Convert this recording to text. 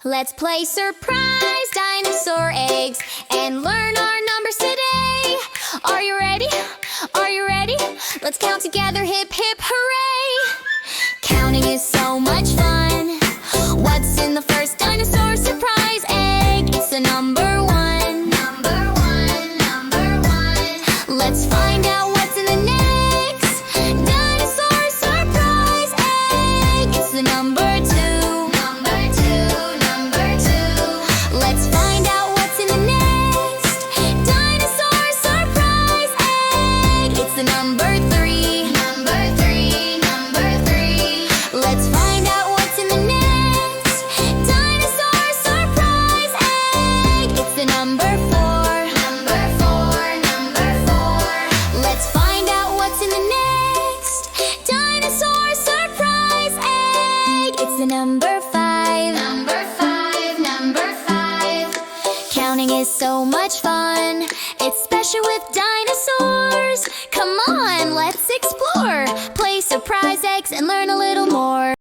Let's play Surprise Dinosaur Eggs and learn our numbers today. Are you ready? Are you ready? Let's count together, hip hip hooray! Counting is so much fun. What's in the first dinosaur surprise egg? It's the number one. Number one, number one. Let's find out what's in the next dinosaur surprise egg. It's the number two. Number two, number two. Let's find out what's in the next dinosaur surprise egg. It's the number three. Number three, number three. Let's find out what's in the next dinosaur surprise egg. It's the number four. Number four, number four. Let's find out what's in the next dinosaur surprise egg. It's the number five. Number five, number five. Counting is so much fun. It's special with dinosaurs. Come on, let's explore. Play surprise eggs and learn a little more.